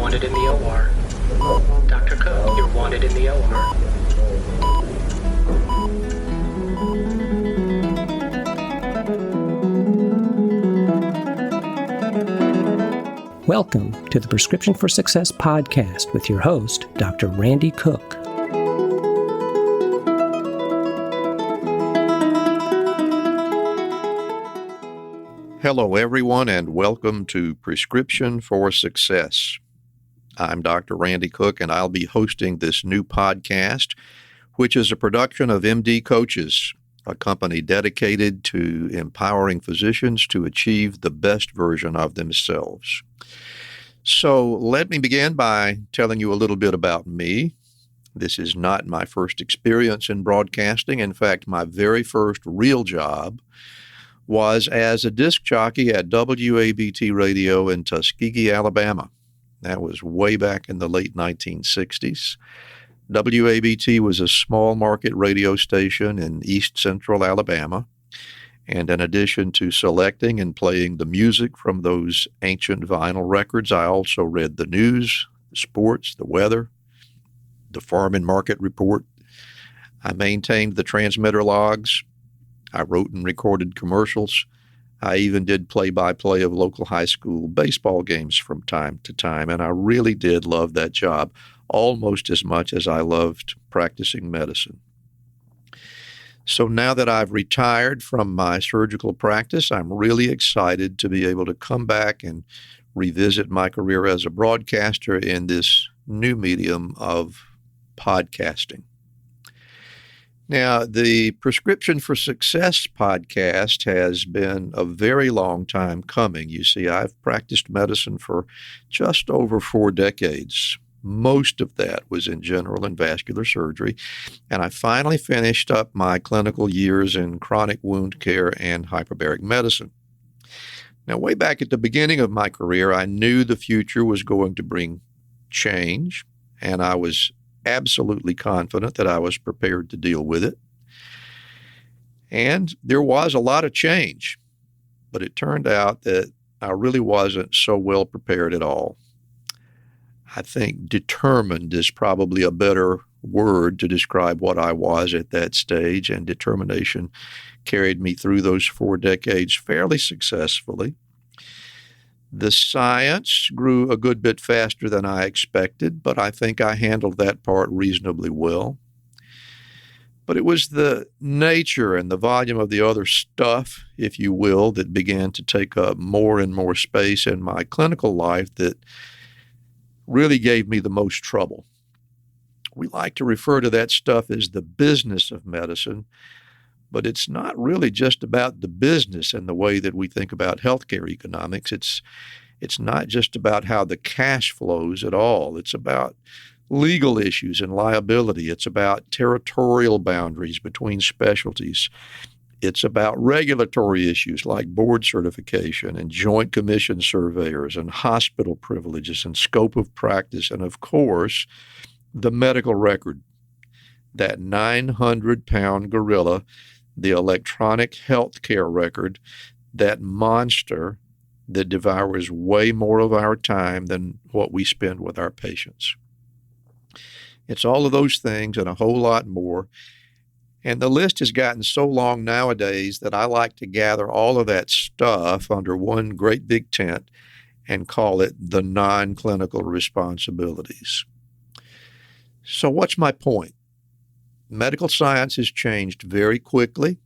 wanted in the OR. Dr. Cook, you're wanted in the OR. Welcome to the Prescription for Success podcast with your host, Dr. Randy Cook. Hello, everyone, and welcome to Prescription for Success. I'm Dr. Randy Cook, and I'll be hosting this new podcast, which is a production of MD Coaches, a company dedicated to empowering physicians to achieve the best version of themselves. So let me begin by telling you a little bit about me. This is not my first experience in broadcasting. In fact, my very first real job was as a disc jockey at WABT Radio in Tuskegee, Alabama. That was way back in the late 1960s. WABT was a small market radio station in east central Alabama. And in addition to selecting and playing the music from those ancient vinyl records, I also read the news, the sports, the weather, the farm and market report. I maintained the transmitter logs. I wrote and recorded commercials. I even did play-by-play of local high school baseball games from time to time, and I really did love that job almost as much as I loved practicing medicine. So now that I've retired from my surgical practice, I'm really excited to be able to come back and revisit my career as a broadcaster in this new medium of podcasting. Now, the Prescription for Success podcast has been a very long time coming. You see, I've practiced medicine for just over 4 decades. Most of that was in general and vascular surgery, and I finally finished up my clinical years in chronic wound care and hyperbaric medicine. Now, way back at the beginning of my career, I knew the future was going to bring change, and I was absolutely confident that I was prepared to deal with it. And there was a lot of change, but it turned out that I really wasn't so well prepared at all. I think determined is probably a better word to describe what I was at that stage, and determination carried me through those 4 decades fairly successfully. The science grew a good bit faster than I expected, but I think I handled that part reasonably well. But it was the nature and the volume of the other stuff, if you will, that began to take up more and more space in my clinical life that really gave me the most trouble. We like to refer to that stuff as the business of medicine, but it's not really just about the business and the way that we think about healthcare economics. It's not just about how the cash flows at all. It's about legal issues and liability. It's about territorial boundaries between specialties. It's about regulatory issues like board certification and joint commission surveyors and hospital privileges and scope of practice, and of course, the medical record, that 900-pound gorilla, the electronic healthcare record, that monster that devours way more of our time than what we spend with our patients. It's all of those things and a whole lot more. And the list has gotten so long nowadays that I like to gather all of that stuff under one great big tent and call it the non-clinical responsibilities. So what's my point? Medical science has changed very quickly,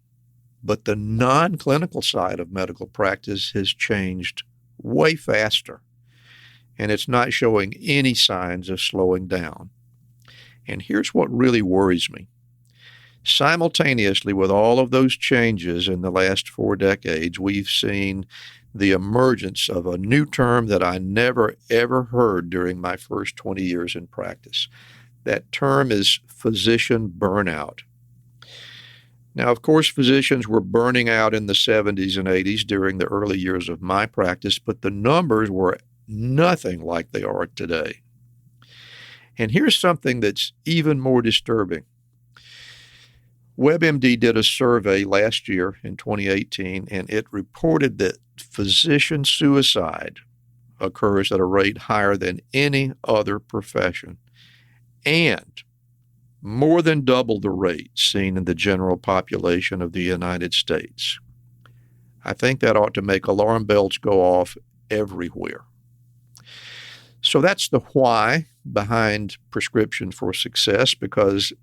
but the non-clinical side of medical practice has changed way faster, and it's not showing any signs of slowing down. And here's what really worries me. Simultaneously with all of those changes in the last 4 decades, we've seen the emergence of a new term that I never, ever heard during my first 20 years in practice. That term is physician burnout. Now, of course, physicians were burning out in the 70s and 80s during the early years of my practice, but the numbers were nothing like they are today. And here's something that's even more disturbing. WebMD did a survey last year in 2018, and it reported that physician suicide occurs at a rate higher than any other profession, and more than double the rate seen in the general population of the United States. I think that ought to make alarm bells go off everywhere. So that's the why behind Prescription for Success, because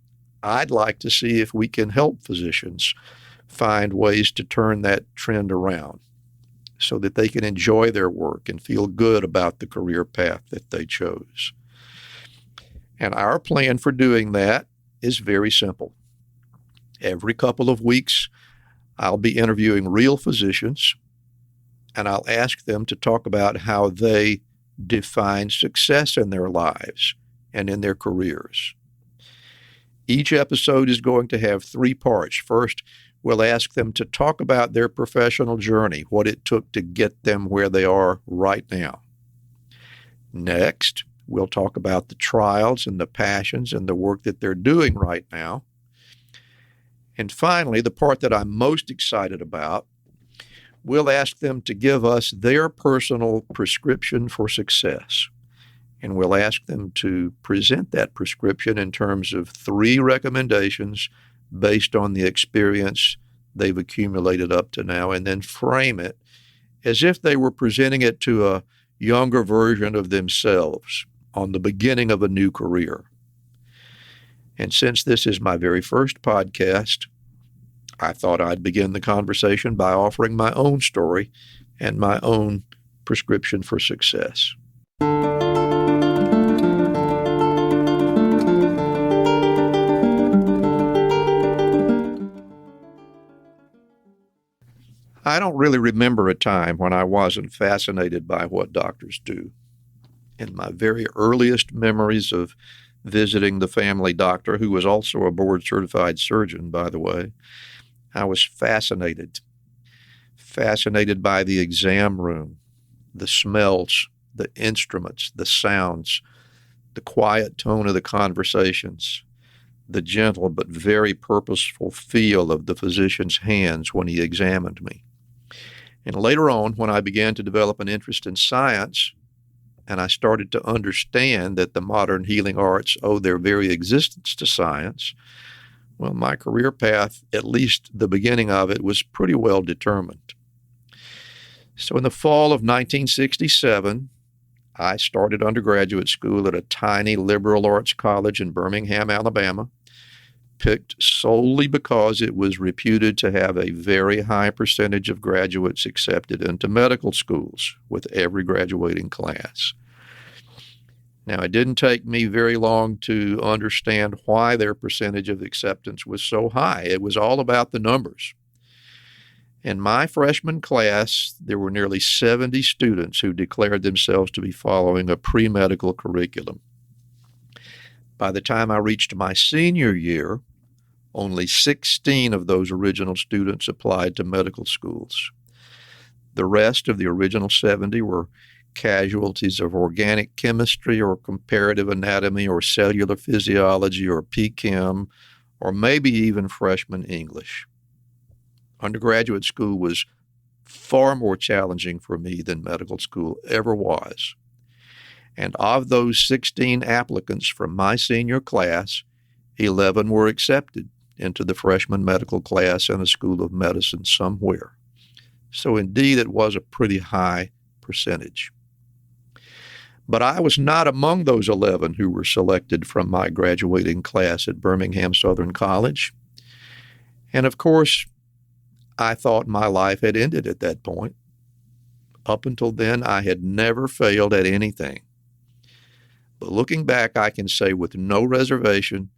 I'd like to see if we can help physicians find ways to turn that trend around so that they can enjoy their work and feel good about the career path that they chose. And our plan for doing that is very simple. Every couple of weeks, I'll be interviewing real physicians, and I'll ask them to talk about how they define success in their lives and in their careers. Each episode is going to have 3 parts. First, we'll ask them to talk about their professional journey, what it took to get them where they are right now. Next, we'll talk about the trials and the passions and the work that they're doing right now. And finally, the part that I'm most excited about, we'll ask them to give us their personal prescription for success. And we'll ask them to present that prescription in terms of 3 recommendations based on the experience they've accumulated up to now, and then frame it as if they were presenting it to a younger version of themselves on the beginning of a new career. And since this is my very first podcast, I thought I'd begin the conversation by offering my own story and my own prescription for success. I don't really remember a time when I wasn't fascinated by what doctors do. In my very earliest memories of visiting the family doctor, who was also a board-certified surgeon, by the way, I was fascinated by the exam room, the smells, the instruments, the sounds, the quiet tone of the conversations, the gentle but very purposeful feel of the physician's hands when he examined me. And later on, when I began to develop an interest in science, and I started to understand that the modern healing arts owe their very existence to science, well, my career path, at least the beginning of it, was pretty well determined. So in the fall of 1967, I started undergraduate school at a tiny liberal arts college in Birmingham, Alabama, picked solely because it was reputed to have a very high percentage of graduates accepted into medical schools with every graduating class. Now, it didn't take me very long to understand why their percentage of acceptance was so high. It was all about the numbers. In my freshman class, there were nearly 70 students who declared themselves to be following a pre-medical curriculum. By the time I reached my senior year, only 16 of those original students applied to medical schools. The rest of the original 70 were casualties of organic chemistry or comparative anatomy or cellular physiology or P-Chem or maybe even freshman English. Undergraduate school was far more challenging for me than medical school ever was. And of those 16 applicants from my senior class, 11 were accepted into the freshman medical class in a school of medicine somewhere. So indeed, it was a pretty high percentage. But I was not among those 11 who were selected from my graduating class at Birmingham Southern College. And of course, I thought my life had ended at that point. Up until then, I had never failed at anything. But looking back, I can say with no reservation,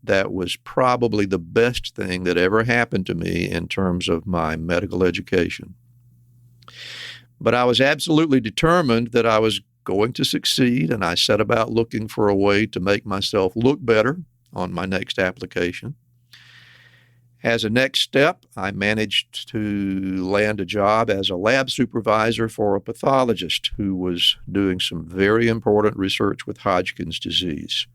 that was probably the best thing that ever happened to me in terms of my medical education. But I was absolutely determined that I was going to succeed, and I set about looking for a way to make myself look better on my next application. As a next step, I managed to land a job as a lab supervisor for a pathologist who was doing some very important research with Hodgkin's disease.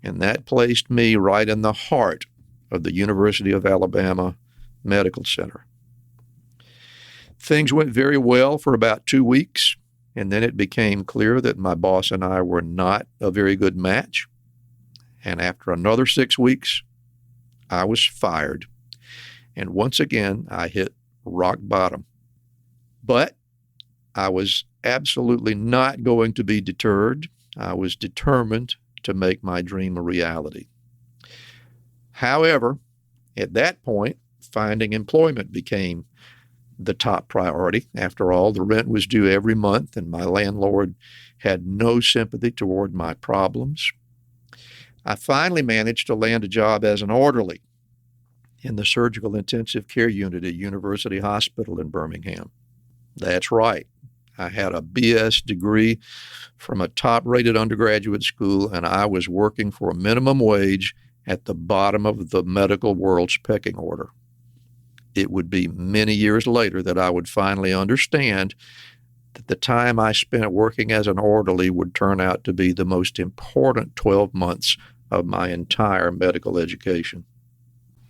And that placed me right in the heart of the University of Alabama Medical Center. Things went very well for about 2 weeks, And then it became clear that my boss and I were not a very good match. And after another 6 weeks, I was fired. And once again, I hit rock bottom. But I was absolutely not going to be deterred. I was determined to make my dream a reality. However, at that point, finding employment became the top priority. After all, the rent was due every month, and my landlord had no sympathy toward my problems. I finally managed to land a job as an orderly in the surgical intensive care unit at University Hospital in Birmingham. That's right. I had a BS degree from a top-rated undergraduate school, and I was working for a minimum wage at the bottom of the medical world's pecking order. It would be many years later that I would finally understand that the time I spent working as an orderly would turn out to be the most important 12 months of my entire medical education.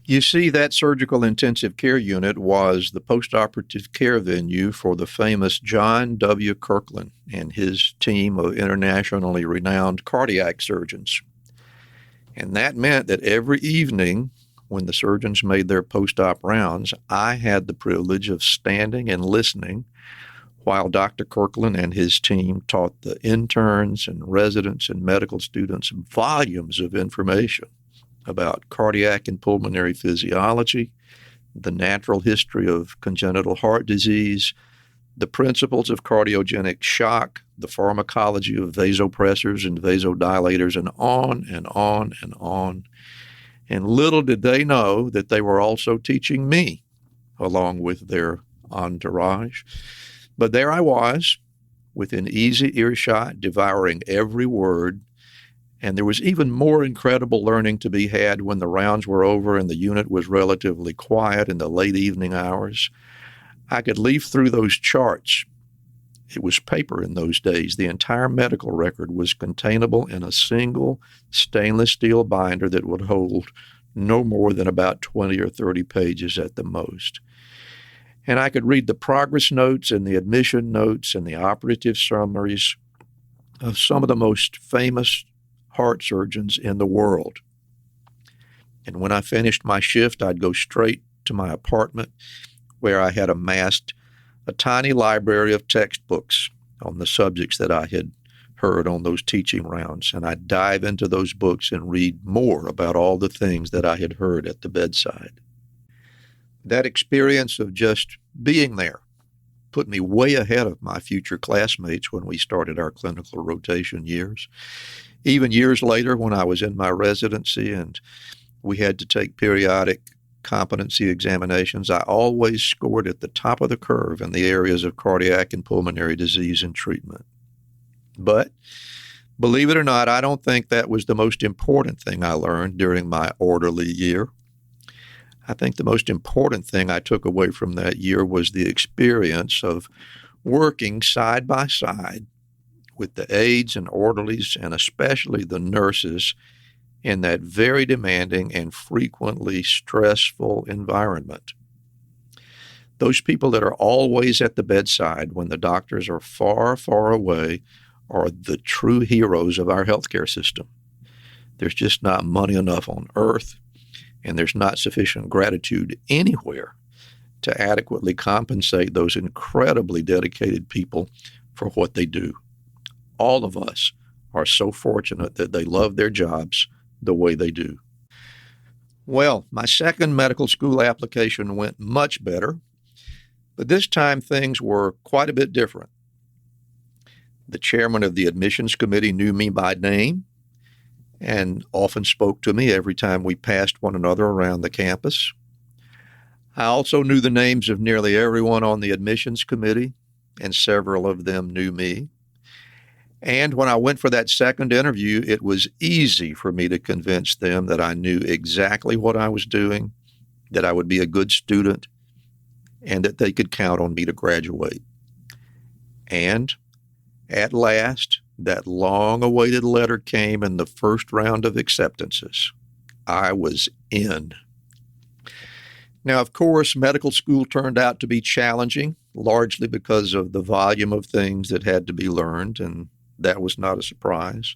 You see, that surgical intensive care unit was the postoperative care venue for the famous John W. Kirkland and his team of internationally renowned cardiac surgeons. And that meant that every evening when the surgeons made their post-op rounds, I had the privilege of standing and listening while Dr. Kirkland and his team taught the interns and residents and medical students volumes of information about cardiac and pulmonary physiology, the natural history of congenital heart disease, the principles of cardiogenic shock, the pharmacology of vasopressors and vasodilators, and on and on and on. And little did they know that they were also teaching me, along with their entourage. But there I was, within easy earshot, devouring every word. And there was even more incredible learning to be had when the rounds were over and the unit was relatively quiet in the late evening hours. I could leaf through those charts. It was paper in those days. The entire medical record was containable in a single stainless steel binder that would hold no more than about 20 or 30 pages at the most. And I could read the progress notes and the admission notes and the operative summaries of some of the most famous heart surgeons in the world. And when I finished my shift, I'd go straight to my apartment where I had amassed a tiny library of textbooks on the subjects that I had heard on those teaching rounds. And I'd dive into those books and read more about all the things that I had heard at the bedside. That experience of just being there put me way ahead of my future classmates when we started our clinical rotation years. Even years later, when I was in my residency and we had to take periodic competency examinations, I always scored at the top of the curve in the areas of cardiac and pulmonary disease and treatment. But believe it or not, I don't think that was the most important thing I learned during my orderly year. I think the most important thing I took away from that year was the experience of working side by side with the aides and orderlies, and especially the nurses, in that very demanding and frequently stressful environment. Those people that are always at the bedside when the doctors are far, far away are the true heroes of our healthcare system. There's just not money enough on earth, and there's not sufficient gratitude anywhere to adequately compensate those incredibly dedicated people for what they do. All of us are so fortunate that they love their jobs the way they do. Well, my second medical school application went much better, but this time things were quite a bit different. The chairman of the admissions committee knew me by name and often spoke to me every time we passed one another around the campus. I also knew the names of nearly everyone on the admissions committee, and several of them knew me. And when I went for that second interview, it was easy for me to convince them that I knew exactly what I was doing, that I would be a good student, and that they could count on me to graduate. And at last, that long-awaited letter came in the first round of acceptances. I was in. Now, of course, medical school turned out to be challenging. largely because of the volume of things that had to be learned, and that was not a surprise.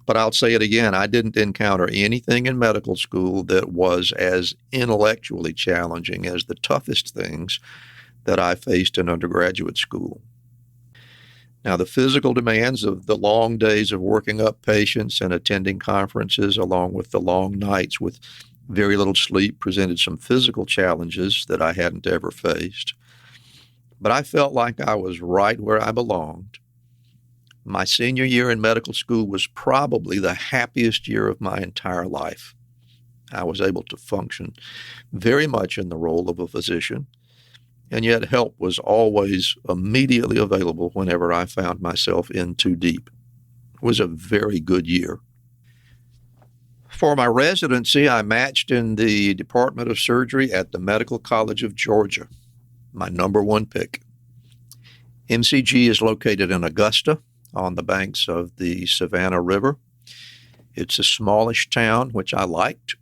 But I'll say it again, I didn't encounter anything in medical school that was as intellectually challenging as the toughest things that I faced in undergraduate school. Now, the physical demands of the long days of working up patients and attending conferences, along with the long nights with very little sleep, presented some physical challenges that I hadn't ever faced. But I felt like I was right where I belonged. My senior year in medical school was probably the happiest year of my entire life. I was able to function very much in the role of a physician, and yet help was always immediately available whenever I found myself in too deep. It was a very good year. For my residency, I matched in the Department of Surgery at the Medical College of Georgia, my number one pick. MCG is located in Augusta on the banks of the Savannah River. It's a smallish town, which I liked,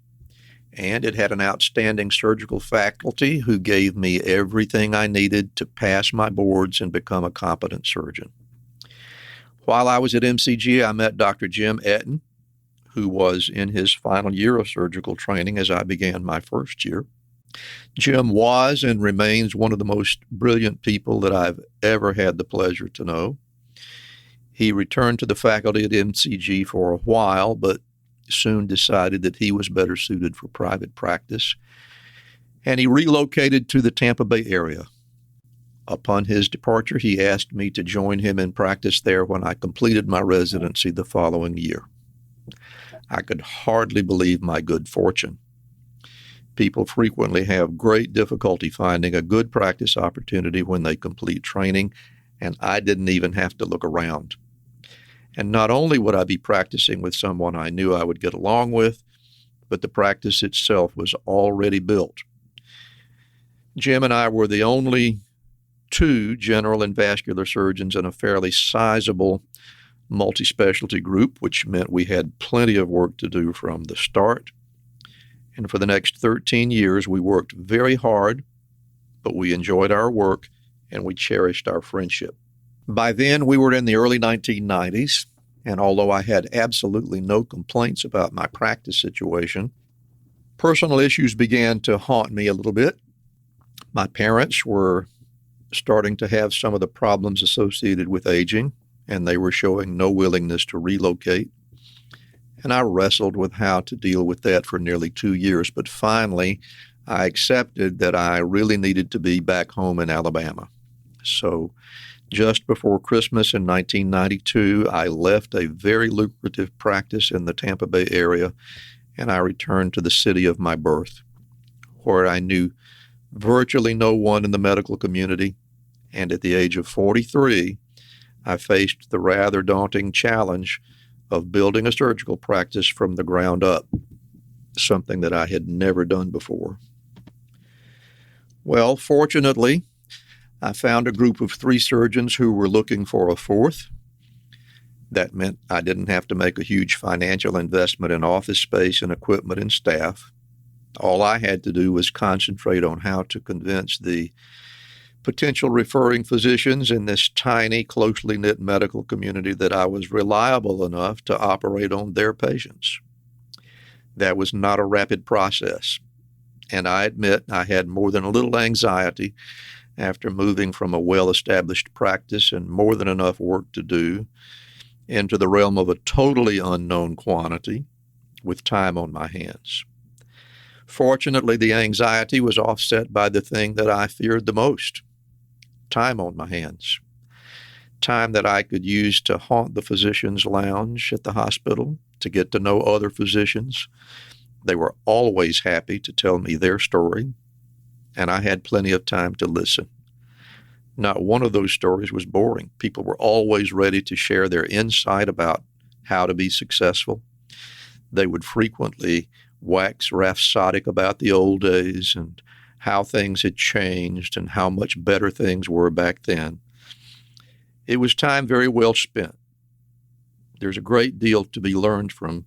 and it had an outstanding surgical faculty who gave me everything I needed to pass my boards and become a competent surgeon. While I was at MCG, I met Dr. Jim Etten, who was in his final year of surgical training as I began my first year. Jim was and remains one of the most brilliant people that I've ever had the pleasure to know. He returned to the faculty at MCG for a while, but soon decided that he was better suited for private practice, and he relocated to the Tampa Bay area. Upon his departure, he asked me to join him in practice there when I completed my residency the following year. I could hardly believe my good fortune. People frequently have great difficulty finding a good practice opportunity when they complete training, and I didn't even have to look around. And not only would I be practicing with someone I knew I would get along with, but the practice itself was already built. Jim and I were the only two general and vascular surgeons in a fairly sizable multi-specialty group, which meant we had plenty of work to do from the start. And for the next 13 years, we worked very hard, but we enjoyed our work and we cherished our friendship. By then, we were in the early 1990s, and although I had absolutely no complaints about my practice situation, personal issues began to haunt me a little bit. My parents were starting to have some of the problems associated with aging, and they were showing no willingness to relocate. And I wrestled with how to deal with that for nearly 2 years, but finally, I accepted that I really needed to be back home in Alabama. So just before Christmas in 1992, I left a very lucrative practice in the Tampa Bay area, and I returned to the city of my birth, where I knew virtually no one in the medical community, and at the age of 43, I faced the rather daunting challenge of building a surgical practice from the ground up, something that I had never done before. Well, fortunately, I found a group of 3 surgeons who were looking for a fourth. That meant I didn't have to make a huge financial investment in office space and equipment and staff. All I had to do was concentrate on how to convince the potential referring physicians in this tiny, closely knit medical community that I was reliable enough to operate on their patients. That was not a rapid process, and I admit I had more than a little anxiety after moving from a well-established practice and more than enough work to do into the realm of a totally unknown quantity with time on my hands. Fortunately, the anxiety was offset by the thing that I feared the most: time on my hands. Time that I could use to haunt the physician's lounge at the hospital, to get to know other physicians. They were always happy to tell me their story, and I had plenty of time to listen. Not one of those stories was boring. People were always ready to share their insight about how to be successful. They would frequently wax rhapsodic about the old days and how things had changed and how much better things were back then. It was time very well spent. There's a great deal to be learned from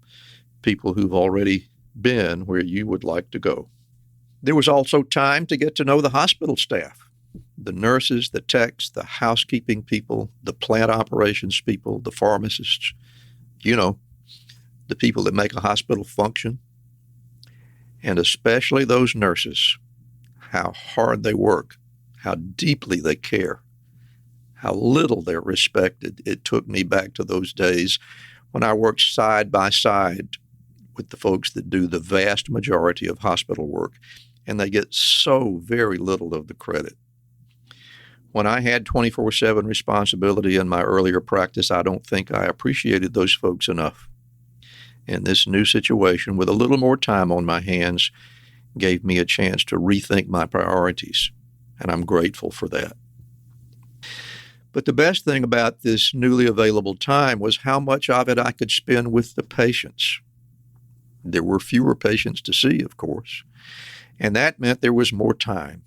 people who've already been where you would like to go. There was also time to get to know the hospital staff. the nurses, the techs, the housekeeping people, the plant operations people, the pharmacists, the people that make a hospital function, and especially those nurses, how hard they work, how deeply they care, how little they're respected. It took me back to those days when I worked side by side with the folks that do the vast majority of hospital work, and they get so very little of the credit. When I had 24/7 responsibility in my earlier practice, I don't think I appreciated those folks enough. And this new situation, with a little more time on my hands, gave me a chance to rethink my priorities, and I'm grateful for that. But the best thing about this newly available time was how much of it I could spend with the patients. There were fewer patients to see, of course, and that meant there was more time.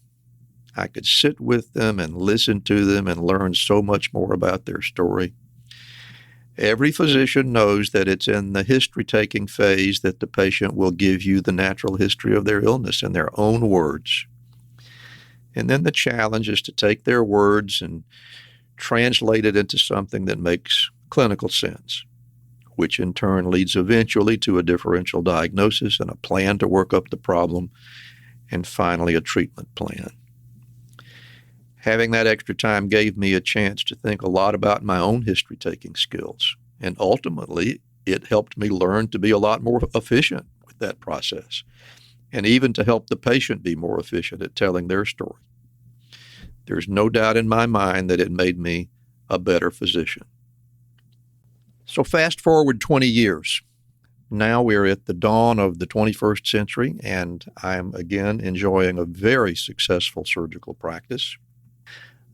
I could sit with them and listen to them and learn so much more about their story. Every physician knows that it's in the history-taking phase that the patient will give you the natural history of their illness in their own words. And then the challenge is to take their words and translate it into something that makes clinical sense, which in turn leads eventually to a differential diagnosis and a plan to work up the problem, and finally a treatment plan. Having that extra time gave me a chance to think a lot about my own history-taking skills, and ultimately it helped me learn to be a lot more efficient with that process, and even to help the patient be more efficient at telling their story. There's no doubt in my mind that it made me a better physician. So fast forward 20 years. Now we're at the dawn of the 21st century, and I'm again enjoying a very successful surgical practice.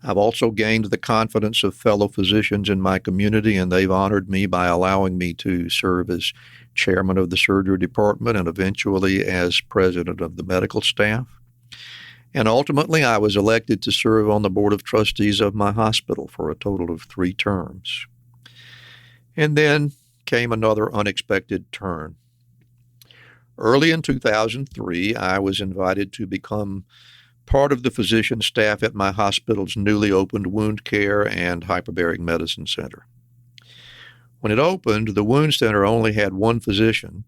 I've also gained the confidence of fellow physicians in my community, and they've honored me by allowing me to serve as chairman of the surgery department and eventually as president of the medical staff. And ultimately, I was elected to serve on the board of trustees of my hospital for a total of 3 terms. And then came another unexpected turn. Early in 2003, I was invited to become part of the physician staff at my hospital's newly opened wound care and hyperbaric medicine center. When it opened, the wound center only had 1 physician,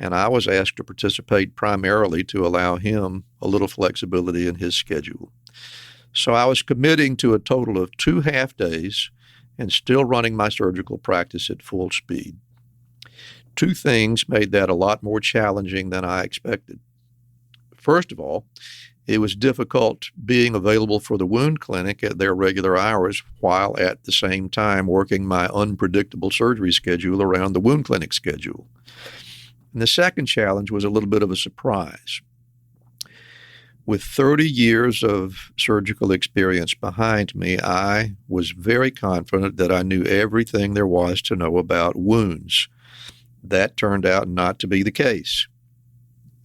and I was asked to participate primarily to allow him a little flexibility in his schedule. So I was committing to a total of 2 half-days and still running my surgical practice at full speed. 2 things made that a lot more challenging than I expected. First of all, it was difficult being available for the wound clinic at their regular hours while at the same time working my unpredictable surgery schedule around the wound clinic schedule. And the second challenge was a little bit of a surprise. With 30 years of surgical experience behind me, I was very confident that I knew everything there was to know about wounds. That turned out not to be the case.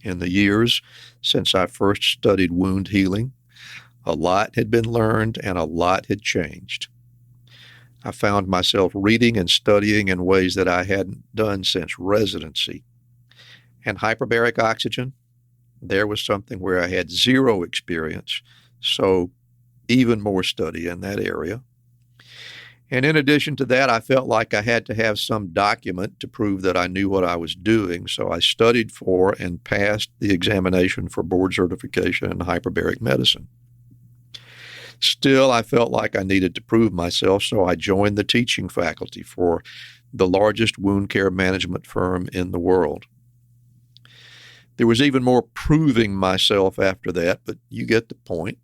In the years since I first studied wound healing, a lot had been learned and a lot had changed. I found myself reading and studying in ways that I hadn't done since residency. And hyperbaric oxygen, there was something where I had 0 experience, so even more study in that area. And in addition to that, I felt like I had to have some document to prove that I knew what I was doing, so I studied for and passed the examination for board certification in hyperbaric medicine. Still, I felt like I needed to prove myself, so I joined the teaching faculty for the largest wound care management firm in the world. There was even more proving myself after that, but you get the point.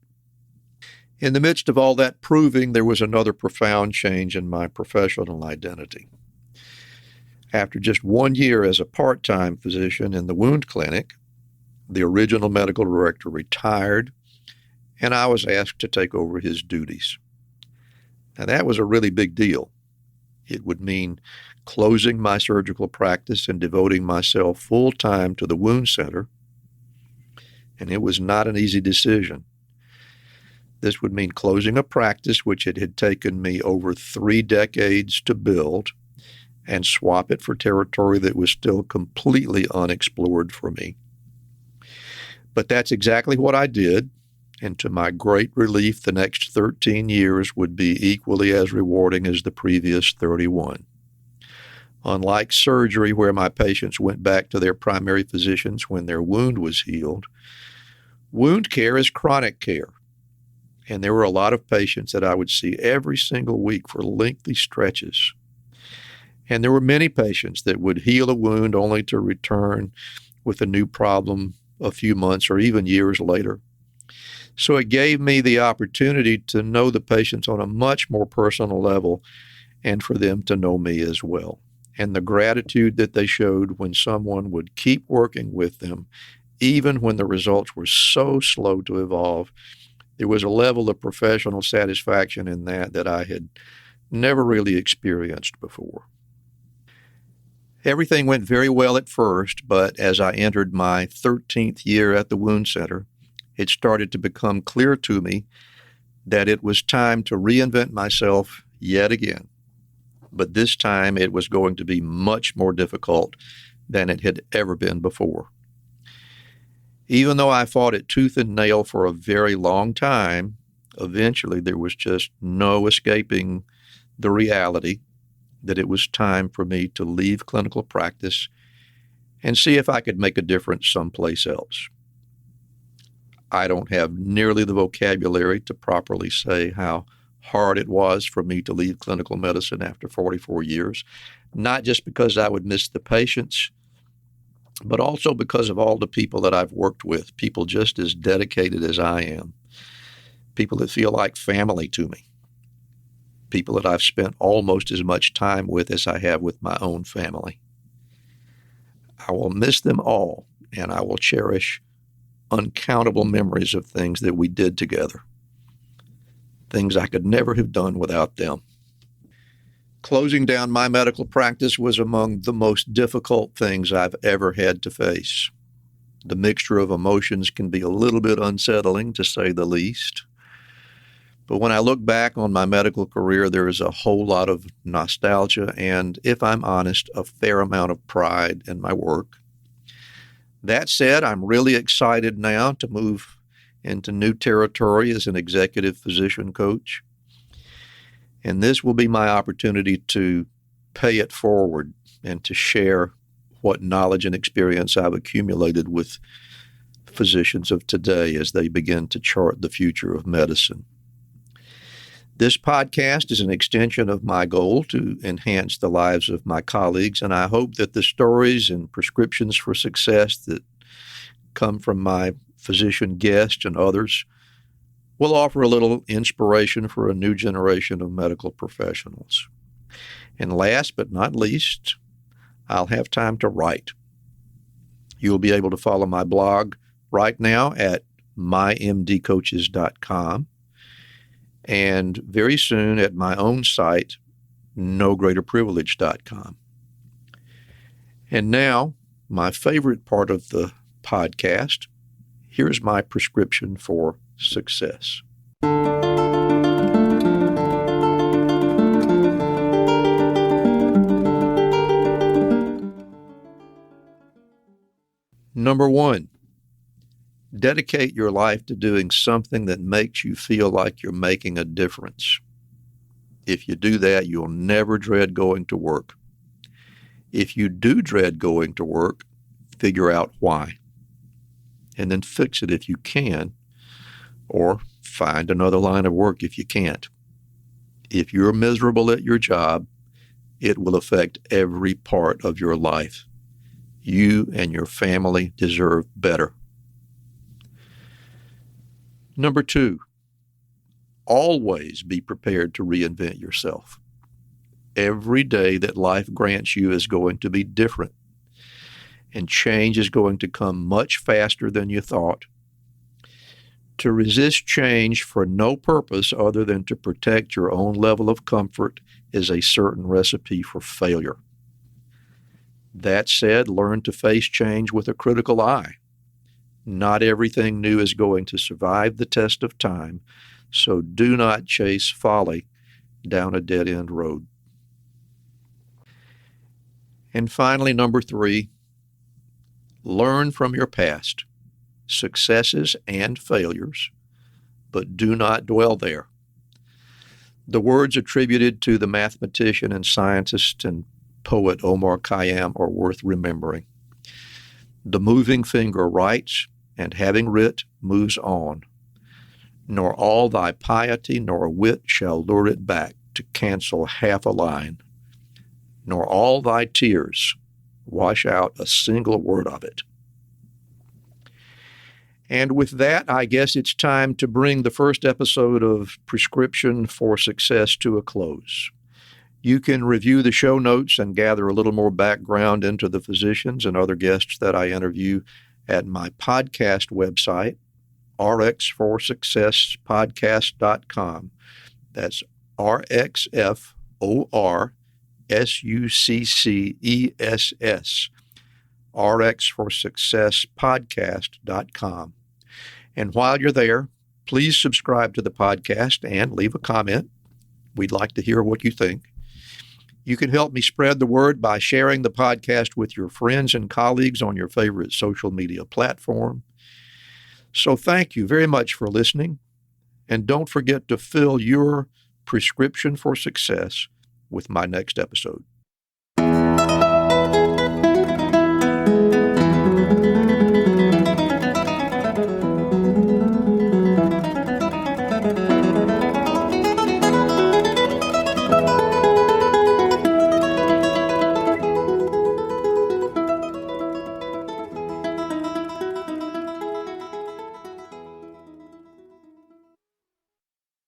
In the midst of all that proving, there was another profound change in my professional identity. After just 1 year as a part-time physician in the wound clinic, the original medical director retired, and I was asked to take over his duties. Now, that was a really big deal. It would mean closing my surgical practice and devoting myself full-time to the wound center, and it was not an easy decision. This would mean closing a practice which it had taken me over 3 decades to build and swap it for territory that was still completely unexplored for me. But that's exactly what I did, And to my great relief, the next 13 years would be equally as rewarding as the previous 31. Unlike surgery, where my patients went back to their primary physicians when their wound was healed, wound care is chronic care. And there were a lot of patients that I would see every single week for lengthy stretches. And there were many patients that would heal a wound only to return with a new problem a few months or even years later. So it gave me the opportunity to know the patients on a much more personal level and for them to know me as well. And the gratitude that they showed when someone would keep working with them, even when the results were so slow to evolve, there was a level of professional satisfaction in that I had never really experienced before. Everything went very well at first, but as I entered my 13th year at the Wound Center, it started to become clear to me that it was time to reinvent myself yet again. But this time it was going to be much more difficult than it had ever been before. Even though I fought it tooth and nail for a very long time, eventually there was just no escaping the reality that it was time for me to leave clinical practice and see if I could make a difference someplace else. I don't have nearly the vocabulary to properly say how hard it was for me to leave clinical medicine after 44 years, not just because I would miss the patients, but also because of all the people that I've worked with, people just as dedicated as I am, people that feel like family to me, people that I've spent almost as much time with as I have with my own family. I will miss them all, and I will cherish uncountable memories of things that we did together, things I could never have done without them. Closing down my medical practice was among the most difficult things I've ever had to face. The mixture of emotions can be a little bit unsettling, to say the least. But when I look back on my medical career, there is a whole lot of nostalgia and, if I'm honest, a fair amount of pride in my work. That said, I'm really excited now to move into new territory as an executive physician coach. And this will be my opportunity to pay it forward and to share what knowledge and experience I've accumulated with physicians of today as they begin to chart the future of medicine. This podcast is an extension of my goal to enhance the lives of my colleagues, and I hope that the stories and prescriptions for success that come from my physician guests and others will offer a little inspiration for a new generation of medical professionals. And last but not least, I'll have time to write. You'll be able to follow my blog right now at mymdcoaches.com. And very soon at my own site, nogreaterprivilege.com. And now, my favorite part of the podcast, here's my prescription for success. Number one, dedicate your life to doing something that makes you feel like you're making a difference. If you do that, you'll never dread going to work. If you do dread going to work, figure out why. And then fix it if you can, or find another line of work if you can't. If you're miserable at your job, it will affect every part of your life. You and your family deserve better. Number two, always be prepared to reinvent yourself. Every day that life grants you is going to be different, and change is going to come much faster than you thought. To resist change for no purpose other than to protect your own level of comfort is a certain recipe for failure. That said, learn to face change with a critical eye. Not everything new is going to survive the test of time, so do not chase folly down a dead-end road. And finally, number three, learn from your past, successes and failures, but do not dwell there. The words attributed to the mathematician and scientist and poet Omar Khayyam are worth remembering. The moving finger writes, and having writ, moves on. Nor all thy piety nor wit shall lure it back to cancel half a line, nor all thy tears wash out a single word of it. And with that, I guess it's time to bring the first episode of Prescription for Success to a close. You can review the show notes and gather a little more background into the physicians and other guests that I interview at my podcast website, rxforsuccesspodcast.com. That's RXFORSUCCESS, rxforsuccesspodcast.com. And while you're there, please subscribe to the podcast and leave a comment. We'd like to hear what you think. You can help me spread the word by sharing the podcast with your friends and colleagues on your favorite social media platform. So thank you very much for listening, and don't forget to fill your prescription for success with my next episode.